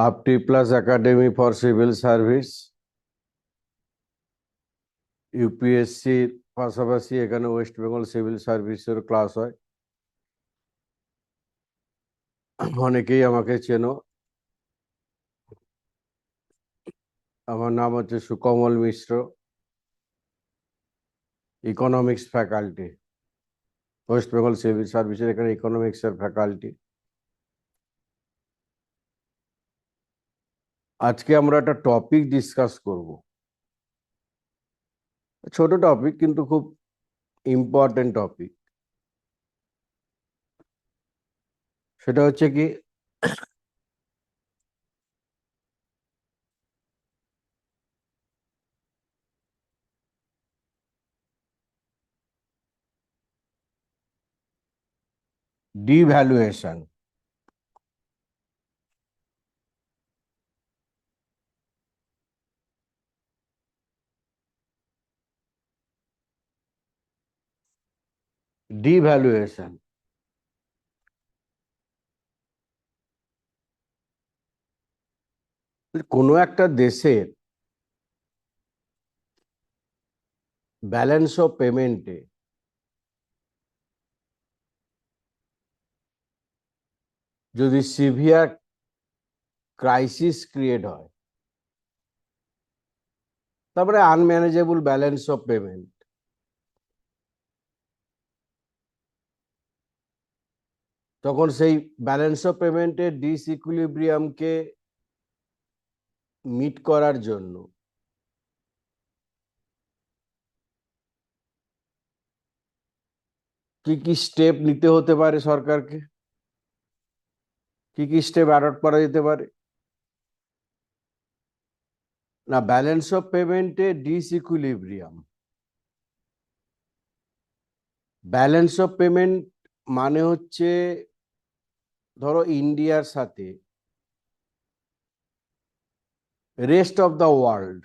আপটি Plus academy for civil service ইউপিএসসির পাশাপাশি এখানে ওয়েস্ট বেঙ্গল সিভিল সার্ভিসের ক্লাস হয়। অনেকেই আমাকে চেনো। আমার নাম হচ্ছে Sukomal Mishra, economics faculty, West Bengal civil সার্ভিসের এখানে ইকোনমিক্সের ফ্যাকাল্টি। আজকে আমরা একটা টপিক ডিসকাস করব, ছোট টপিক কিন্তু খুব ইম্পর্টেন্ট টপিক। সেটা হচ্ছে কি, ডিভ্যালুয়েশন। ডিভ্যালুয়েশন কোনো একটা দেশের ব্যালেন্স অফ পেমেন্টে যদি সিভিয়ার ক্রাইসিস ক্রিয়েট হয়, তারপরে আনম্যানেজেবল ব্যালেন্স অফ পেমেন্ট, তখন সেই ব্যালেন্স অফ পেমেন্টের ডিসইকুইলিব্রিয়ামকে মিট করার জন্য কি কি স্টেপ নিতে হতে পারে সরকারকে, কি কি স্টেপ অ্যাডপ্ট করা যেতে পারে? না, ব্যালেন্স অফ পেমেন্টে ডিসইকুইলিব্রিয়াম, ব্যালেন্স অফ পেমেন্ট মানে হচ্ছে, ধরো ইন্ডিয়ার সাথে রেস্ট অফ দ্য ওয়ার্ল্ড,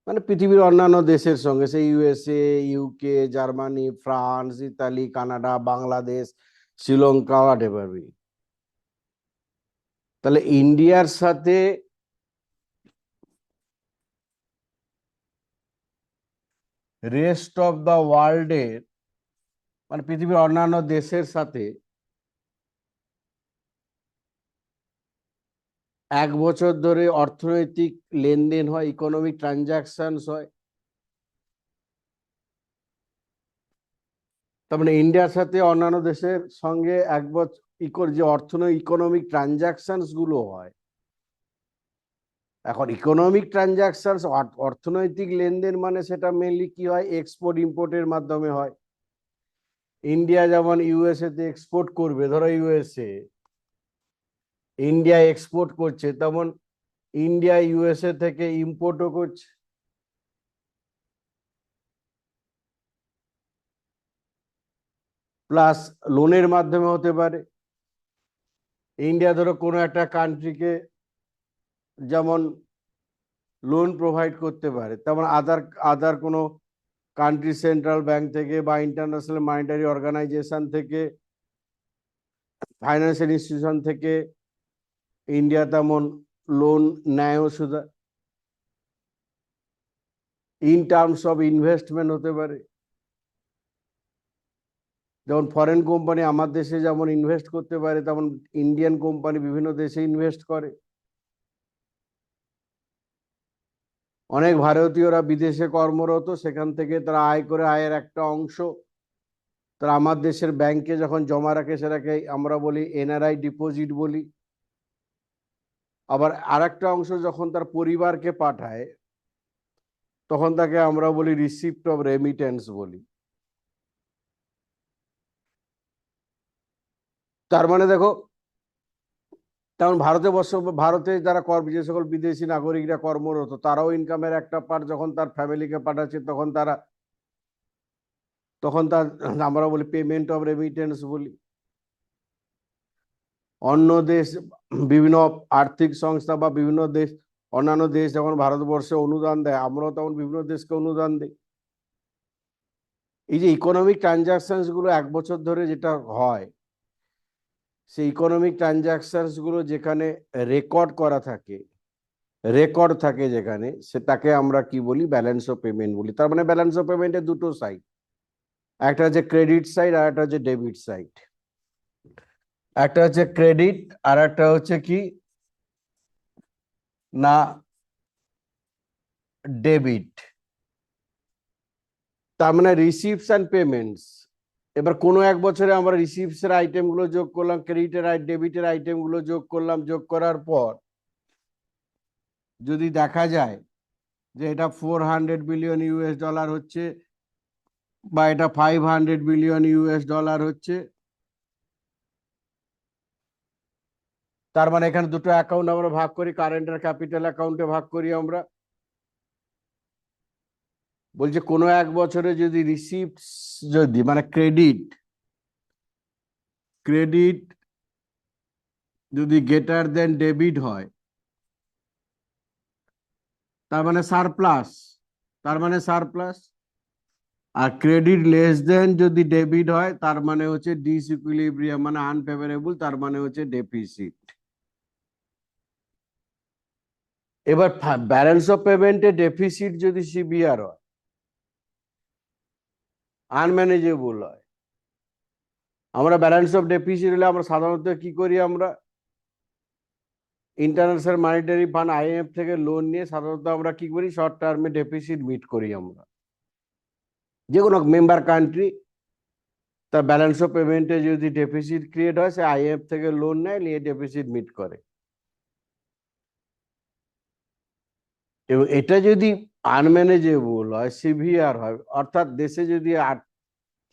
মানে পৃথিবীর অন্যান্য দেশের সঙ্গে, সেই USA, UK, Germany, France, Italy, Canada, Bangladesh, Sri Lanka, whatever be, তাহলে ইন্ডিয়ার সাথে রেস্ট অফ দ্য ওয়ার্ল্ডের, মানে পৃথিবীর অন্যান্য দেশের সাথে 1 বছর ধরে অর্থনৈতিক লেনদেন হয়, ইকোনমিক ট্রানজাকশনস হয়। তার মানে ইন্ডিয়ার সাথে অন্যান্য দেশের সঙ্গে 1 বছর যে ইকোনমিক ট্রানজাকশনস গুলো হয়, এখন ইকোনমিক ট্রানজাকশনস অর্থনৈতিক লেনদেন মানে সেটা মেনলি কি হয়, এক্সপোর্ট ইম্পোর্টের মাধ্যমে হয়। ইন্ডিয়া যেমন ইউএসএ তে এক্সপোর্ট করবে, ধরো ইউএসএ ইন্ডিয়া এক্সপোর্ট করছে, তেমন ইন্ডিয়া ইউএসএ থেকে ইম্পোর্টও করছে। প্লাস লোনের মাধ্যমে হতে পারে। ইন্ডিয়া ধরো কোনো একটা কান্ট্রিকে যেমন লোন প্রোভাইড করতে পারে, তেমন আদার আদার কোনো কান্ট্রি সেন্ট্রাল ব্যাংক থেকে বা ইন্টারন্যাশনাল মনিটারি অর্গানাইজেশন থেকে, ফাইন্যান্সিয়াল ইনস্টিটিউশন থেকে ইন্ডিয়া তেমন লোন নেয়ও শুধু ইন টার্মস অফ ইনভেস্টমেন্ট হতে পারে। যেমন ফরেন কোম্পানি আমার দেশে যেমন ইনভেস্ট করতে পারে, তেমন ইন্ডিয়ান কোম্পানি বিভিন্ন দেশে ইনভেস্ট করে। অনেক ভারতীয়রা বিদেশে কর্মরত, সেখান থেকে তারা আয় করে আয়ের একটা অংশ তারা আমার দেশের ব্যাংকে যখন জমা রাখে, সেটাকে আমরা বলি এনআরআই ডিপোজিট বলি। আবার আরেকটা অংশ যখন তার পরিবারকে পাঠায়, তখন তাকে আমরা বলি রিসিপ্ট অফ রেমিটেন্স বলি। তার মানে দেখো, তেমন ভারতে যারা যে সকল বিদেশি নাগরিকরা কর্মরত, তারাও ইনকামের একটা পার্ট যখন তার ফ্যামিলিকে পাঠাচ্ছে, তখন তার আমরা বলি পেমেন্ট অফ রেমিটেন্স বলি। অন্য দেশ, বিভিন্ন আর্থিক সংস্থা বা বিভিন্ন দেশ, অন্যান্য দেশ যখন ভারতবর্ষে অনুদান দেয়, আমরাও তখন বিভিন্ন দেশকে অনুদান দিই। এই যে ইকোনমিক ট্রানজাকশনস গুলো 1 বছর ধরে যেটা হয়, সেই ইকোনমিক ট্রানজাকশনস গুলো যেখানে রেকর্ড করা থাকে, রেকর্ড থাকে যেখানে, সেটাকে আমরা কি বলি, ব্যালেন্স অফ পেমেন্ট বলি। তার মানে ব্যালেন্স অফ পেমেন্টের দুটো সাইড, একটা হচ্ছে ক্রেডিট সাইড আর একটা হচ্ছে ডেবিট সাইড। একটা হচ্ছে ক্রেডিট আর একটা হচ্ছে কি না ডেবিট। তার মানে রিসিভস অ্যান্ড পেমেন্টস। এবার কোনো এক বছরে আমরা রিসিভস এর আইটেম গুলো যোগ করলাম, ক্রেডিটের ডেবিটের আইটেম গুলো যোগ করলাম, যোগ করার পর যদি দেখা যায় যে এটা 400 বিলিয়ন ইউএস ডলার হচ্ছে বা এটা 500 বিলিয়ন ইউএস ডলার হচ্ছে, তার মানে এখানে দুটো অ্যাকাউন্ট আমরা ভাগ করি, কারেন্ট আর ক্যাপিটাল অ্যাকাউন্টে ভাগ করি আমরা। বলছে কোনো এক বছরে যদি রিসিপ্টস যদি মানে ক্রেডিট ক্রেডিট যদি গ্রেটার দেন ডেবিট হয়, তার মানে সারপ্লাস, তার মানে সারপ্লাস। আর ক্রেডিট লেস দেন যদি ডেবিট হয়, তার মানে হচ্ছে ডিসইকুইলিব্রিয়াম, মানে আনফেভারেবল, তার মানে হচ্ছে ডেফিসিট। এবার ব্যালেন্স অফ পেমেন্টে ডেফিসিট যদি সিভিয়ার হয়, আনম্যানেজেবল হয়, আমরা ব্যালেন্স অফ ডেফিসিট হলে আমরা সাধারণত কি করি, আমরা ইন্টারন্যাশনাল মনিটারি ফান্ড আইএমএফ থেকে লোন নিয়ে সাধারণত আমরা কি করি, শর্ট টার্মে ডেফিসিট মিট করি। আমরা যে কোনো মেম্বার কান্ট্রি তার ব্যালেন্স অফ পেমেন্টে যদি ডেফিসিট ক্রিয়েট হয়, সে আইএমএফ থেকে লোন নেয়, নিয়ে ডেফিসিট মিট করে। এবং এটা যদি আনম্যানেজেবল হয়, সিভিয়ার হয়, অর্থাৎ দেশে যদি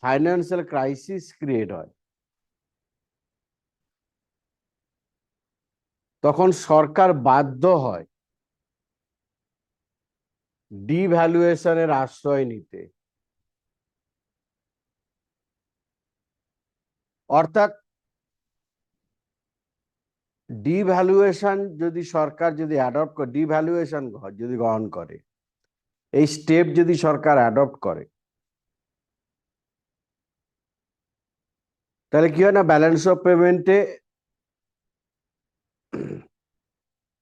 ফাইন্যান্সিয়াল ক্রাইসিস ক্রিয়েট হয়, তখন সরকার বাধ্য হয় ডিভ্যালুয়েশনের আশ্রয় নিতে। অর্থাৎ ডিভ্যালুয়েশন যদি সরকার যদি অ্যাডপ্ট করে, ডিভ্যালুয়েশন যদি গ্রহণ করে, এই স্টেপ যদি সরকার অ্যাডপ্ট করে, তাহলে কি হয় না, ব্যালেন্স অফ পেমেন্টে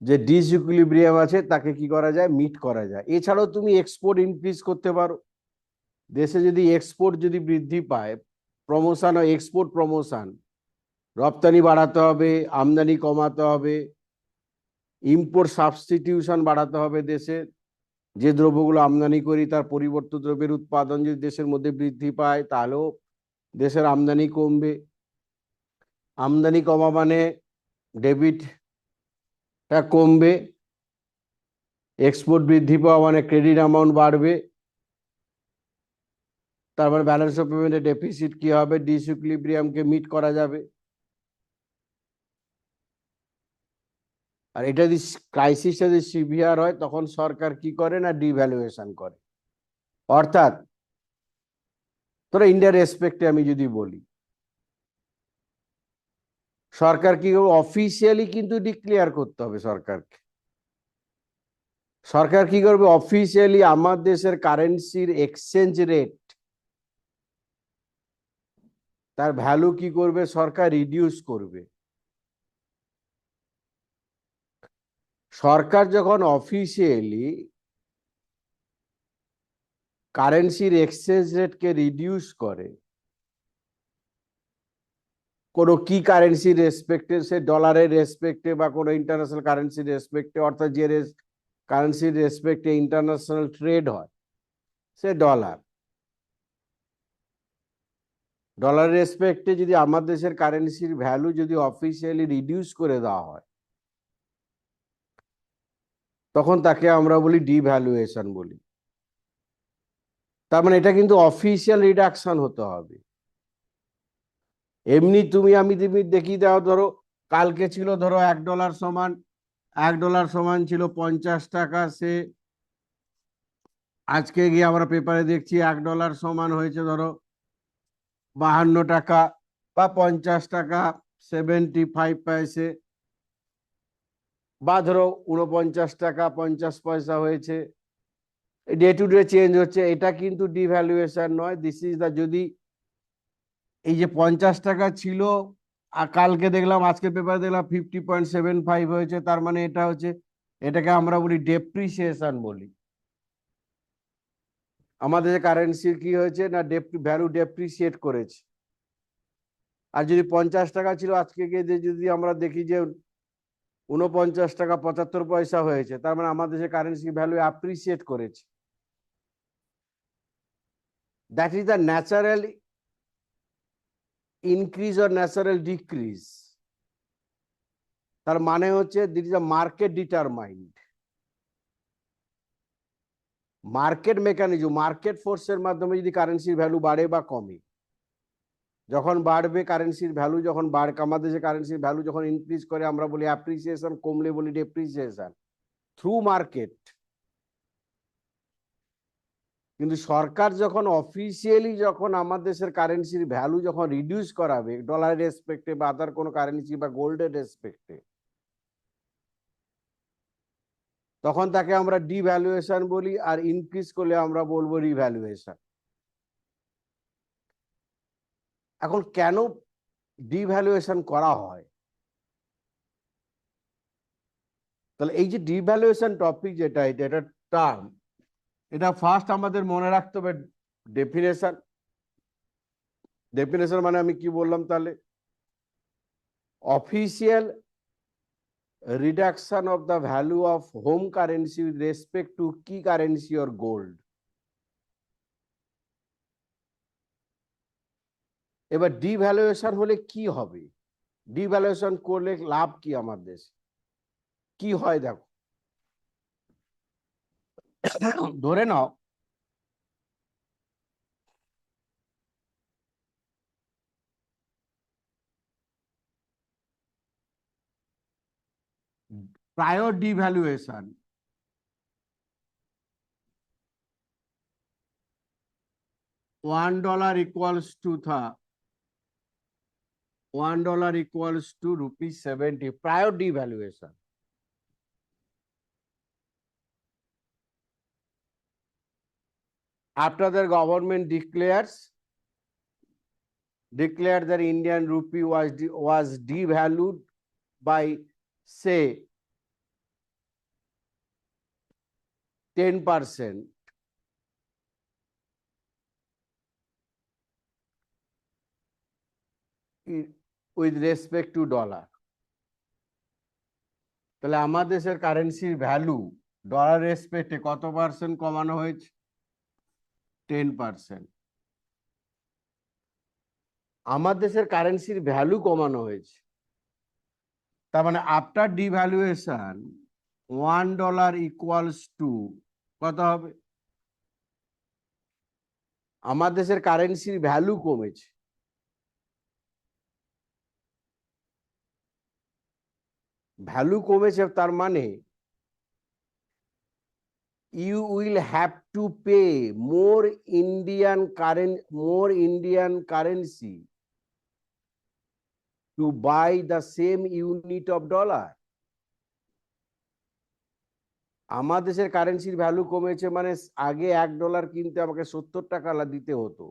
যে ডিসইকুইলিব্রিয়াম আছে তাকে কি করা যায়, মিট করা যায়। এছাড়াও তুমি এক্সপোর্ট ইনক্রিজ করতে পারো। দেশে যদি এক্সপোর্ট যদি বৃদ্ধি পায়, প্রমোশন ও এক্সপোর্ট প্রমোশন, রপ্তানি বাড়াতে হবে, আমদানি কমাতে হবে, ইম্পোর্ট সাবস্টিটিউশন বাড়াতে হবে। দেশে যে দ্রব্যগুলো আমদানি করি তার পরিবর্তিত দ্রব্যের উৎপাদন যদি দেশের মধ্যে বৃদ্ধি পায়, তাহলেও দেশের আমদানি কমবে। আমদানি কমা মানে ডেবিটটা কমবে, এক্সপোর্ট বৃদ্ধি পাওয়া মানে ক্রেডিট অ্যামাউন্ট বাড়বে। তারপরে ব্যালেন্স অফ পেমেন্টের ডেফিসিট কি হবে, ডিসইকুইলিব্রিয়ামকে মিট করা যাবে। আর এটা যদি ক্রাইসিসটা যদি সিভিয়ার হয়, তখন সরকার কি করে না, ডিভ্যালুয়েশন করে। অর্থাৎ তোরা ইন্ডিয়ার রেসপেক্টে আমি যদি বলি, সরকার কি করবে, অফিসিয়ালি কিন্তু ডিক্লেয়ার করতে হবে সরকারকে। সরকার কি করবে, অফিসিয়ালি আমার দেশের কারেন্সির এক্সচেঞ্জ রেট, তার ভ্যালু কি করবে, সরকার রিডিউস করবে। সরকার যখন অফিসিয়ালি কারেন্সির এক্সচেঞ্জ রেটকে রিডিউস করে, কোনো কি কারেন্সির রেসপেক্টে, সে ডলারের রেসপেক্টে বা কোনো ইন্টারন্যাশনাল কারেন্সির রেসপেক্টে, অর্থাৎ যে কারেন্সির রেসপেক্টে ইন্টারন্যাশনাল ট্রেড হয়, সে ডলারের রেসপেক্টে যদি আমার দেশের কারেন্সির ভ্যালু যদি অফিসিয়ালি রিডিউস করে দেওয়া হয়, তখন তাকে আমরা বলি ডিভ্যালুয়েশন বলি। তার মানে এটা কিন্তু অফিসিয়াল রিডাকশন হতে হবে। এমনি তুমি দেখিয়ে দাও, ধরো কালকে ছিল ধরো $1 সমান ছিল 50 টাকা, সে আজকে গিয়ে আমরা পেপারে দেখছি $1 সমান হয়েছে ধরো 52 টাকা বা 50 টাকা 75 পয়সা, বা ধরো 49 টাকা 50 পয়সা হয়েছে। ডে টু ডে চেঞ্জ হচ্ছে, এটা কিন্তু ডিভ্যালুয়েশন নয়। দিস ইজ দা, যদি এই যে 50 টাকা ছিল আর কালকে দেখলাম, আজকের পেপারে দেখলাম 50.75 হয়েছে, তার মানে এটা হচ্ছে, এটাকে আমরা বলি ডেপ্রিসিয়েশন বলি। আমাদের কারেন্সির কি হয়েছে না, ভ্যালু ডেপ্রিসিয়েট করেছে। আর যদি 50 টাকা ছিল, আজকে গিয়ে যদি আমরা দেখি যে 49 টাকা 75 পয়সা হয়েছে, তার মানে আমাদের দেশের কারেন্সি ভ্যালু অ্যাপ্রিসিয়েট করেছে। That is the natural increase or natural decrease. তার মানে হচ্ছে it is a market determined, market mechanism, market ফোর্সের মাধ্যমে যদি কারেন্সির ভ্যালু বাড়ে বা কমে। যখন বাড়বে কারেন্সির ভ্যালু, যখন আমাদের যে কারেন্সির ভ্যালু যখন ইনক্রিজ করে আমরা বলি অ্যাপ্রিসিয়েশন, কমলে বলি ডেপ্রিসিয়েশন থ্রু মার্কেট। কিন্তু সরকার যখন অফিসিয়ালি যখন আমাদের দেশের কারেন্সির ভ্যালু যখন রিডিউস করাবে ডলারের রেসপেক্টে বা আদার কোনো কারেন্সি বা গোল্ডের রেসপেক্টে, তখন তাকে আমরা ডিভ্যালুয়েশন বলি, আর ইনক্রিজ করলে আমরা বলবো রিভ্যালুয়েশন। এখন কেন ডিভ্যালুয়েশন করা হয়? তাহলে এই যে ডিভ্যালুয়েশন টপিক যেটা, এটা টার্ম, এটা ফার্স্ট আমাদের মনে রাখতে হবে ডেফিনেশন। ডেফিনেশন মানে আমি কি বললাম তাহলে? Official reduction of the value of home currency with respect to key currency or gold. এবার ডিভ্যালুয়েশন হলে কি হবে? ডিভ্যালুয়েশন করলে লাভ কি আমাদের কি হয়? দেখো, ধরে নাও prior devaluation $1 equals to $1 equals to ₹70 prior devaluation. After the government declared that Indian rupee was devalued by say 10% with respect to dollar, তাহলে আমাদের দেশের কারেন্সির ভ্যালু ডলার রেসপেক্টে কত পার্সেন্ট কমানো হয়েছে? 10%। আমাদের দেশের কারেন্সির ভ্যালু কমানো হয়েছে, তার মানে আফটার ডিভ্যালুয়েশন $1 ইকুয়ালস টু কত হবে? আমাদের দেশের কারেন্সির ভ্যালু কমেছে, ভ্যালু কমেছে, তার মানে you will have to pay more Indian currency to buy the same unit of dollar. আমাদের দেশের কারেন্সির ভ্যালু কমেছে মানে আগে $1 কিনতে আমাকে 70 টাকা দিতে হতো,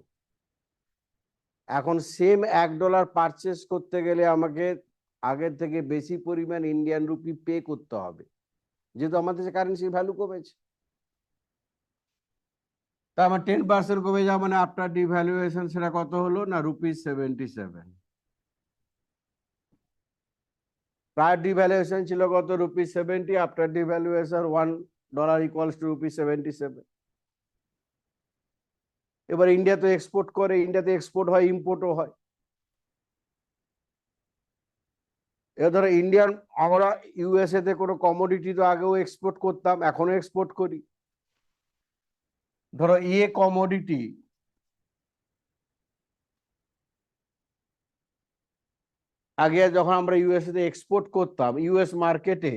এখন সেম $1 পারচেস করতে গেলে আমাকে আগের থেকে বেশি পরিমাণ ইন্ডিয়ান রুপি পে করতে হবে, যেহেতু আমাদের দেশের কারেন্সির ভ্যালু কমেছে। তা আমার 10% কমে যাওয়া মানে আফটার ডিভ্যালুয়েশন সেটা কত হলো না ₹77। প্রায় ডিভ্যালুয়েশন ছিল কত? ₹70। After devaluation $1 equals to ₹77। এবার ইন্ডিয়া তো এক্সপোর্ট করে, ইন্ডিয়াতে এক্সপোর্ট হয়, ইম্পোর্টও হয়। এবার ধরো ইন্ডিয়ান, আমরা ইউএসএ তে কোনো কমোডিটি তো আগেও এক্সপোর্ট করতাম, এখনো এক্সপোর্ট করি। ধরো কমোডিটি আগে যখন আমরা ইউএসএ তে এক্সপোর্ট করতাম, ইউএস মার্কেটে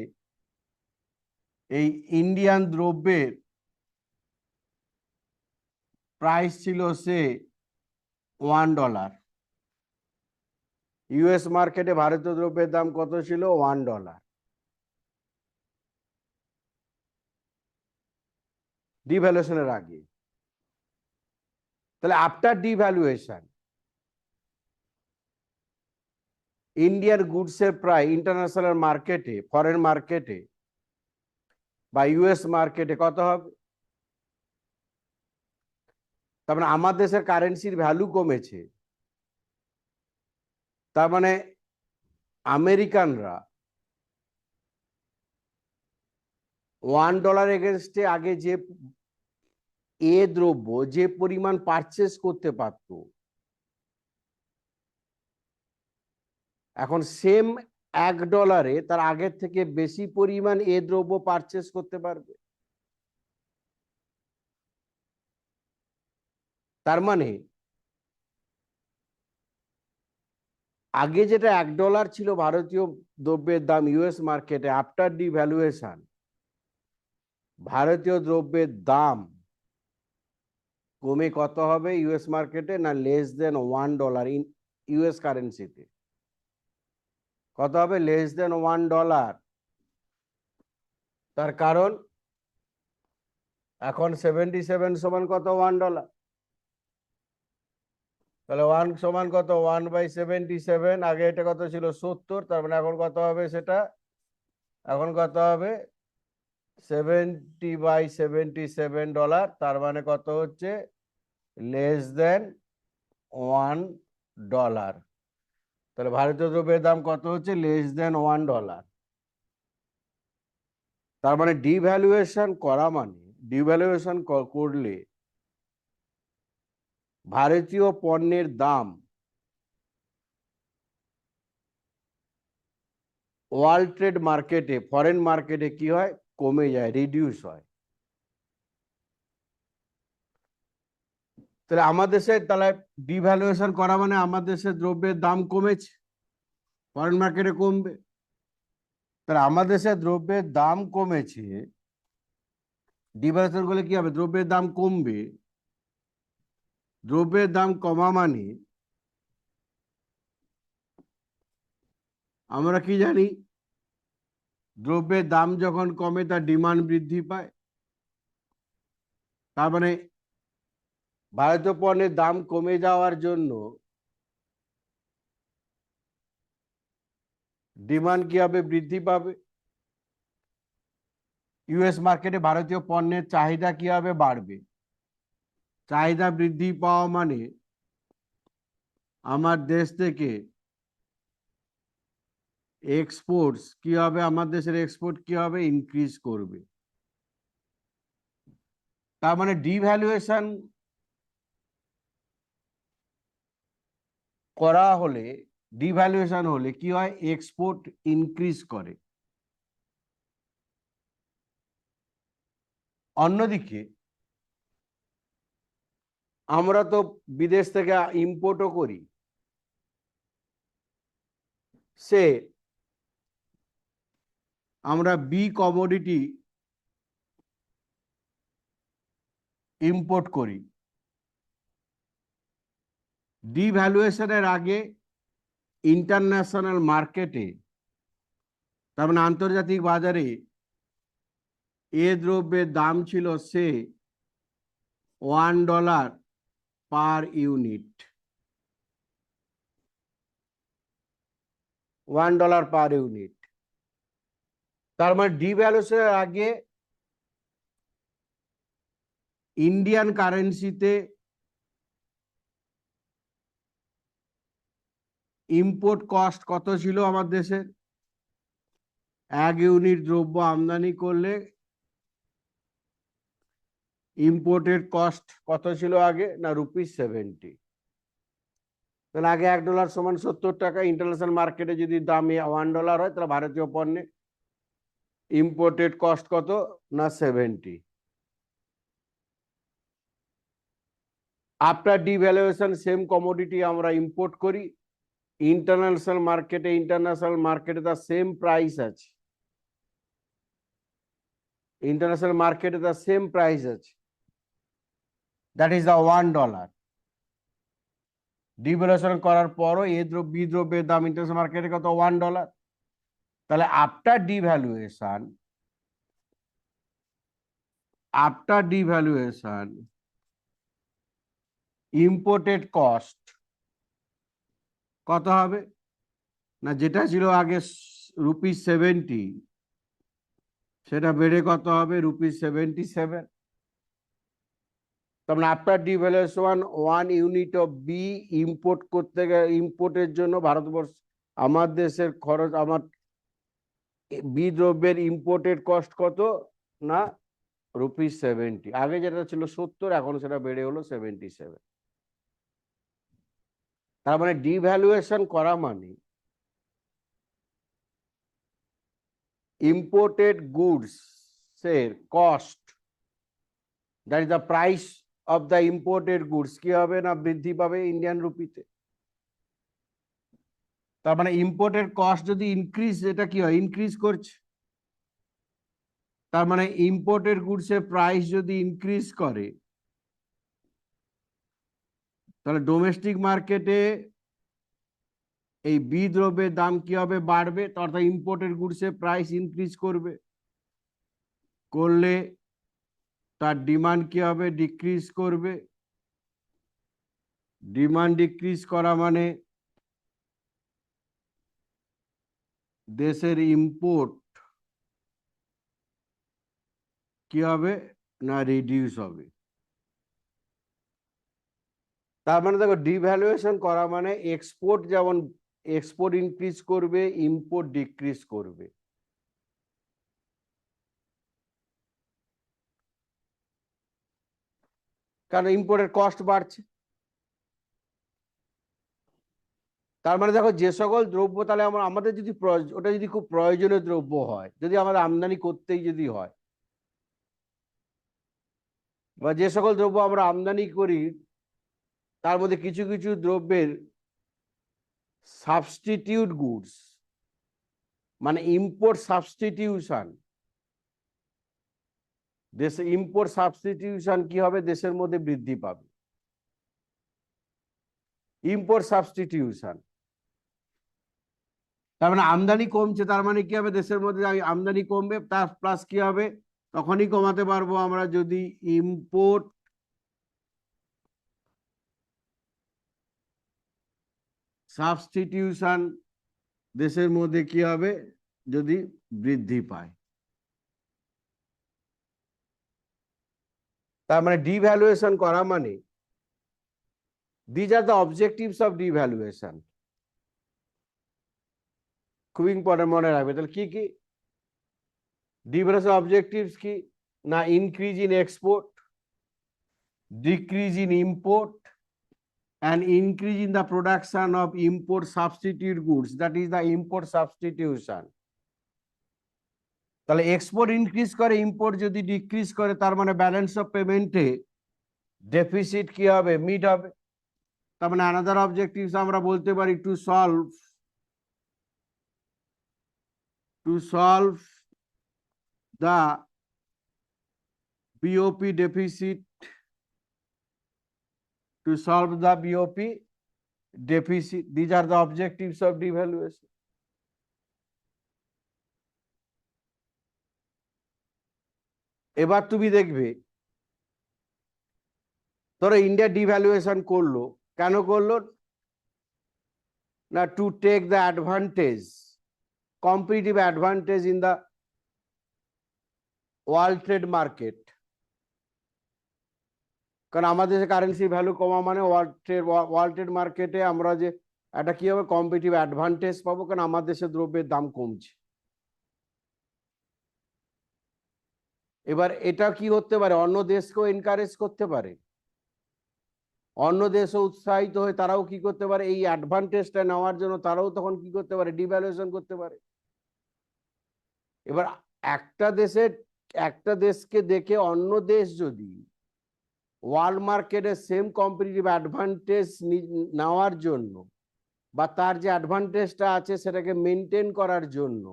এই ইন্ডিয়ান দ্রব্যের প্রাইস ছিল সে $1। ইউএস মার্কেটে ভারতীয় দ্রব্যের দাম কত ছিল? $1। ডিভ্যালুয়েশনের আগে। তাহলে আফটার ডিভ্যালুয়েশন ইন্ডিয়ান গুডসের প্রায় ইন্টারন্যাশনাল মার্কেটে, ফরেন মার্কেটে বা ইউএস মার্কেটে কত হবে? তার মানে আমার দেশের কারেন্সির ভ্যালু কমেছে। তার মানে আমেরিকানরা $1 এগেনস্টে আগে যে দ্রব্য যে পরিমাণ পারচেস করতে পারত, এখন সেম $1 তার আগের থেকে বেশি পরিমাণ দ্রব্য পারচেস করতে পারবে। তার মানে আগে যেটা $1 ছিল ভারতীয় দ্রব্যের দাম ইউএস মার্কেটে, আফটার ডিভ্যালুয়েশন ভারতীয় দ্রব্যের দাম কমে কত হবে ইউএস মার্কেটে? না, লেস দেন $1 ইন ইউএস কারেন্সিতে। কত হবে? Less than $1। তার কারণ এখন 77 সমান কত? $1। তাহলে 1 সমান কত? 1/77। আগে এটা কত ছিল? 70। তার মানে এখন কত হবে সেটা? এখন কত হবে? 70/77 তার মানে কত হচ্ছে? Less than $1। তাহলে ভারতীয় দ্রব্যের দাম কত হচ্ছে? Less than $1। তার মানে ডিভ্যালুয়েশন করা মানে, ডিভ্যালুয়েশন করলে ভারতীয় পণ্যের দাম ওয়ার্ল্ড ট্রেড মার্কেটে, ফরেন মার্কেটে কি হয়? কমে যায়, রিডিউস হয়। তাহলে আমার দেশে, তাহলে ডিভ্যালুয়েশন করা মানে আমার দেশের দ্রব্যের দাম কমেছে, ফরেন মার্কেটে কমবে। তাহলে আমার দেশের দ্রব্যের দাম কমেছে, ডিভ্যালুয়েশন করলে কি হবে? দ্রব্যের দাম কমবে। দ্রব্যের দাম কমা মানে আমরা কি জানি? দ্রব্যের দাম যখন কমে তার ডিমান্ড বৃদ্ধি পায়। তার মানে ভারতীয় পণ্যের দাম কমে যাওয়ার জন্য ডিমান্ড কি হবে? বৃদ্ধি পাবে। ইউএস মার্কেটে ভারতীয় পণ্যের চাহিদা কি হবে? বাড়বে। চাহিদা বৃদ্ধি পাওয়া মানে আমার দেশ থেকে এক্সপোর্টস কি হবে? আমার দেশের এক্সপোর্ট কি হবে? ইনক্রিজ করবে। তার মানে ডিভ্যালুয়েশন করা হলে, ডিভ্যালুয়েশন হলে কি হয়? এক্সপোর্ট ইনক্রিজ করে। অন্যদিকে আমরা তো বিদেশ থেকে ইম্পোর্টও করি। সে আমরা বি কমোডিটি ইম্পোর্ট করি। ডিভ্যালুয়েশনের আগে ইন্টারন্যাশনাল মার্কেটে, তার মানে আন্তর্জাতিক বাজারে দ্রব্যের দাম ছিল সে $1 পার ইউনিট। $1 per unit. তার মানে ডিভ্যালুয়েশনের আগে ইন্ডিয়ান কারেন্সিতে ইম্পোর্ট কস্ট কত ছিল আমার দেশের? 1 ইউনিট দ্রব্য আমদানি করলে ইম্পোর্টেড কস্ট কত ছিল আগে? না, ₹70। তাহলে আগে $1 সমান 70 টাকা। ইন্টারন্যাশনাল মার্কেটে যদি দাম $1 হয়, তাহলে ভারতীয় পণ্যে ইম্পোর্টেড কস্ট কত? না, 70। আফটার ডিভ্যালুয়েশন সেম কমোডিটি আমরা ইম্পোর্ট করি ইন্টারন্যাশনাল মার্কেটে তার সেম প্রাইস আছে। ইন্টারন্যাশনাল মার্কেটে তার সেম প্রাইস আছে, দ্যাট ইজ দ্য $1। ডিভ্যালুয়েশন করার পরও বি দ্রব্যের দাম ইন্টারন্যাশনাল মার্কেটে কত? $1। তাহলে আফটার ডিভ্যালুয়েশন ইম্পোর্টেড কস্ট কত হবে? না, যেটা ছিল আগে ₹70, সেটা বেড়ে কত হবে? ₹77। তার মানে after devaluation 1 unit of B import করতে গেলে, ইম্পোর্টের জন্য ভারতবর্ষ, আমার দেশের খরচ, আমার বি দ্রব্যের ইম্পোর্টেড কস্ট কত? না, ₹70। আগে যেটা ছিল 70, এখন সেটা বেড়ে হলো 77। তার মানে ডিভ্যালুয়েশন করা মানে ইম্পোর্টেড গুডস এর cost, that is the price of the imported goods, কি হবে না বৃদ্ধি পাবে ইন্ডিয়ান রুপিতে। তার মানে ইম্পোর্টেড কস্ট যদি ইনক্রিজ, এটা কি হয়? ইনক্রিজ করছে। তার মানে ইম্পোর্টেড গুডস এর প্রাইস যদি ইনক্রিজ করে, তাহলে ডোমেস্টিক মার্কেটে এই বি দ্রব্যের দাম কি হবে? বাড়বে। অর্থাৎ ইম্পোর্টেড গুডস এর প্রাইস ইনক্রিজ করবে, করলে তার ডিমান্ড কি হবে? ডিক্রিজ করবে। ডিমান্ড ডিক্রিজ করা মানে দেশের ইম্পোর্ট কি হবে? না রিডিউস হবে। তার মানে দেখো, ডিভ্যালুয়েশন করা মানে এক্সপোর্ট, যেমন এক্সপোর্ট ইনক্রিজ করবে, ইম্পোর্ট ডিক্রিজ করবে। কারণ ইম্পোর্টের কস্ট বাড়ছে। তার মানে দেখো, যে সকল দ্রব্য, তাহলে আমাদের যদি ওটা যদি খুব প্রয়োজনীয় দ্রব্য হয়, যদি আমাদের আমদানি করতেই যদি হয়, বা যে সকল দ্রব্য আমরা আমদানি করি, তার মধ্যে কিছু কিছু দ্রব্যের সাবস্টিটিউট গুডস, মানে ইম্পোর্ট সাবস্টিটিউশন, দেশে ইম্পোর্ট সাবস্টিটিউশন কি হবে? দেশের মধ্যে বৃদ্ধি পাবে। ইম্পোর্ট সাবস্টিটিউশন তার মানে আমদানি কমছে, তার মানে কি হবে? দেশের মধ্যে আমদানি কমবে, তার প্লাস কি হবে? তখনই কমাতে পারবো আমরা যদি ইম্পোর্ট সাবস্টিটিউশন দেশের মধ্যে কি হবে? যদি বৃদ্ধি পায়। তার মানে ডিভ্যালুয়েশন করা মানে, these are the objectives of devaluation. খুব ইম্পর্টেন্ট, মনে রাখবে। তাহলে কি কি ডিভ্যালুয়েশন অবজেক্টিভস? কি না? Increase in export, decrease in import, and increase in the production of import substitute goods, that is the import substitution. তাহলে এক্সপোর্ট ইনক্রিজ করে, ইম্পোর্ট যদি ডিক্রিজ করে, তার মানে ব্যালেন্স অফ পেমেন্টে ডেফিসিট কি হবে? মিট হবে। তার মানে আনাদার অবজেক্টিভস আমরা বলতে পারি to solve the BOP deficit, to solve the BOP deficit. These are the objectives of devaluation. এবার তুমি দেখবে, ধরো ইন্ডিয়া ডিভ্যালুয়েশন করলো, কেন করলো? না, to take the advantage, competitive advantage in the world trade market. কারণ আমাদের কারেন্সি ভ্যালু কমা মানে ওয়ার্ল্ড ট্রেড মার্কেটে আমরা যে একটা কি হবে? কম্পিটিটিভ অ্যাডভান্টেজ পাবো, কারণ আমাদের দেশের দ্রব্যের দাম কমছে। এবার এটা কি হতে পারে? অন্য দেশকেও এনকারেজ করতে পারে, অন্য দেশও উৎসাহিত হয়ে তারাও কি করতে পারে? এই অ্যাডভান্টেজটা নেওয়ার জন্য তারাও তখন কি করতে পারে? ডিভ্যালুয়েশন করতে পারে। এবার একটা দেশকে দেখে অন্য দেশ যদি ওয়ার্ল্ড মার্কেটে সেম কম্পিটিটিভ অ্যাডভান্টেজ নেওয়ার জন্য, বা তার যে অ্যাডভান্টেজটা আছে সেটাকে মেনটেন করার জন্য,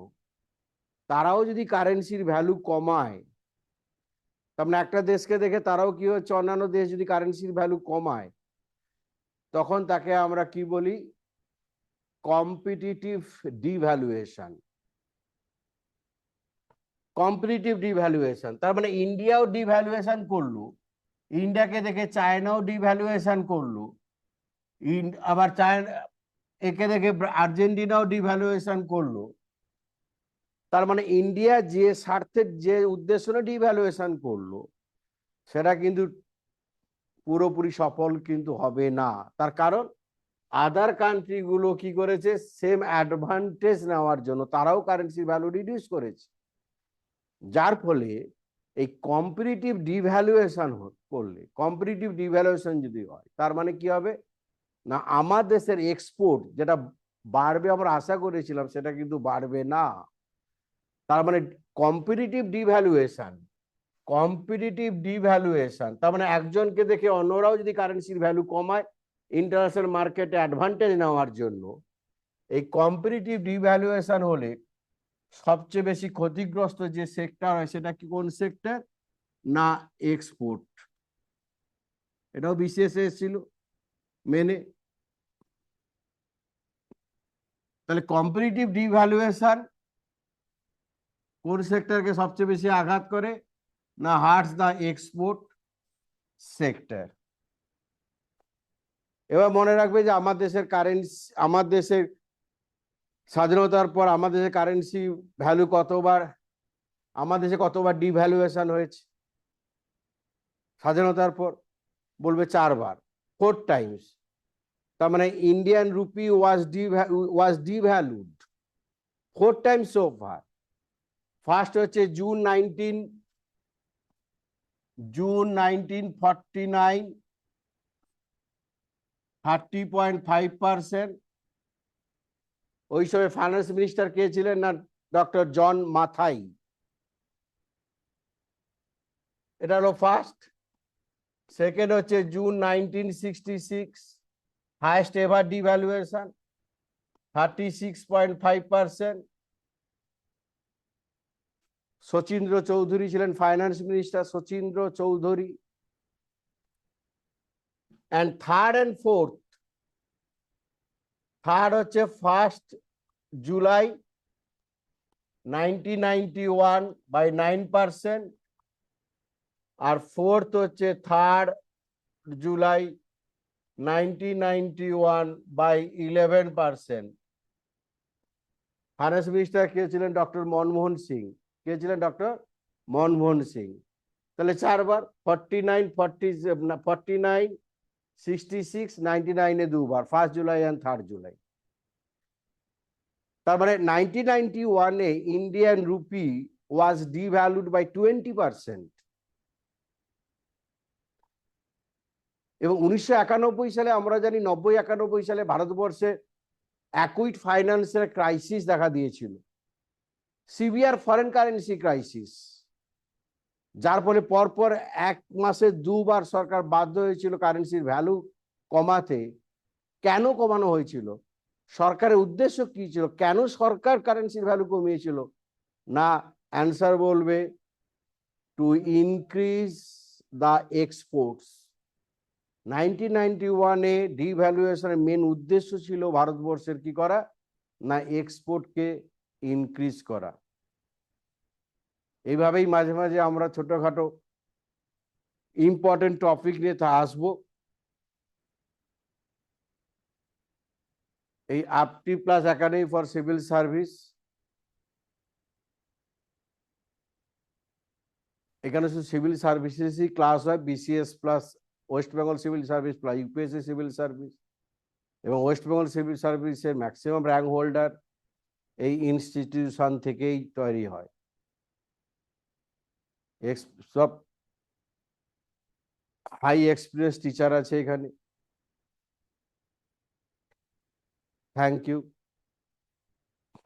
তারাও যদি কারেন্সির ভ্যালু কমায়, তার মানে একটা দেশকে দেখে তারাও কি হচ্ছে? অন্যান্য দেশ যদি কারেন্সির ভ্যালু কমায়, তখন তাকে আমরা কি বলি? Competitive devaluation. কম্পিটিটিভ ডিভ্যালুয়েশন তার মানে ইন্ডিয়াও ডিভ্যালুয়েশন করলো, ইন্ডিয়াকে দেখে চায়নাও ডিভ্যালুয়েশন করলো, আবার একে দেখে আর্জেন্টিনাও ডিভ্যালুয়েশন করলো। তার মানে ইন্ডিয়া যে স্বার্থের যে উদ্দেশ্য নিয়ে ডিভ্যালুয়েশন করলো সেটা কিন্তু পুরোপুরি সফল কিন্তু হবে না। তার কারণ আদার কান্ট্রি গুলো কি করেছে, সেম অ্যাডভান্টেজ নেওয়ার জন্য তারাও কারেন্সি ভ্যালু রিডিউস করেছে, যার ফলে এই কম্পিটিটিভ ডিভ্যালুয়েশন করলে, কম্পিটিটিভ ডিভ্যালুয়েশন যদি হয় তার মানে কি হবে না, আমার দেশের এক্সপোর্ট যেটা বাড়বে আমরা আশা করেছিলাম সেটা কিন্তু বাড়বে না। তার মানে কম্পিটিটিভ ডিভ্যালুয়েশন, কম্পিটিটিভ ডিভ্যালুয়েশন তার মানে একজনকে দেখে অন্যরাও যদি কারেন্সির ভ্যালু কমায় ইন্টারন্যাশনাল মার্কেটে অ্যাডভান্টেজ নেওয়ার জন্য, এই কম্পিটিটিভ ডিভ্যালুয়েশন হলে সবচেয়ে বেশি ক্ষতিগ্রস্ত যে সেক্টর হয় সেটা কি, কোন সেক্টর না, এক্সপোর্ট। এটাও বিশেষ এসেছিল মেনে। তাহলে কম্পিটিটিভ ডিভ্যালুয়েশন কোন সেক্টরকে সবচেয়ে বেশি আঘাত করে না, হার্টস দা এক্সপোর্ট সেক্টর। এবার মনে রাখবে যে আমার দেশের কারেন্সি, আমার দেশের স্বাধীনতার পর আমাদের দেশের কারেন্সি ভ্যালু কতবার, আমার দেশে কতবার ডিভ্যালুয়েশন হয়েছে স্বাধীনতার পর, বলবে 4 বার, 4 টাইমস। তার মানে ইন্ডিয়ান রুপি ওয়াজ ডিভ্যালুড 4 টাইমস সো ফার। ফার্স্ট হচ্ছে জুন 1949 30.5%। ওই সময় ফাইন্যান্স মিনিস্টার কে ছিলেন না, ডক্টর জন মাথাই। এটা হলো ফার্স্ট। সেকেন্ড হচ্ছে June 1966, highest ever devaluation 36.5%। Sachindra Chaudhuri ছিলেন finance minister, Sachindra Chaudhuri. And third and fourth, third হচ্ছে 1 জুলাই 1991 by 9%, আর ফোর্থ হচ্ছে 3 জুলাই 1991 by 11%। ফাইন্যান্স মিনিস্টার কে ছিলেন, ডক্টর মনমোহন সিং। কে ছিলেন, ডক্টর মনমোহন সিং। তাহলে 4 বার, 49, 66, 99 2 বার, 1 জুলাই and 3 জুলাই। তার মানে 1991 ইন্ডিয়ান রুপি ওয়াজ ডিভ্যালুড বাই 20%। এবং 1991 সালে আমরা জানি, 90-91 সালে ভারতবর্ষে অ্যাকুইট ফাইন্যান্সিয়াল ক্রাইসিস দেখা দিয়েছিল, সিভিয়ার ফরেন কারেন্সি ক্রাইসিস, যার ফলে পরপর 1 মাসে 2 বার সরকার বাধ্য হয়েছিল কারেন্সির ভ্যালু কমাতে। কেন কমানো হয়েছিল, সরকারের উদ্দেশ্য কি ছিল, কেন সরকার কারেন্সির ভ্যালু কমিয়েছিল না, অ্যান্সার বলবে টু ইনক্রিজ দ্য এক্সপোর্টস। 1991 ডিভ্যালুয়েশনের মেন উদ্দেশ্য ছিল ভারতবর্ষের কি করা না, এক্সপোর্টকে ইনক্রিজ করা। এইভাবেই মাঝে মাঝে আমরা ছোটখাটো ইম্পর্টেন্ট টপিক নিয়ে আসবো। এই Apti Plus academy for civil service, এখানে শুধু সিভিল সার্ভিসেসই ক্লাস হয়, BCS plus West Bengal civil service plus UPSC civil service. এবং ওয়েস্ট বেঙ্গল সিভিল সার্ভিসের ম্যাক্সিমাম র্যাঙ্ক হোল্ডার এই ইনস্টিটিউশন থেকেই তৈরি হয়। সব হাই এক্সপিরিয়েন্স টিচার আছে এখানে। Thank you.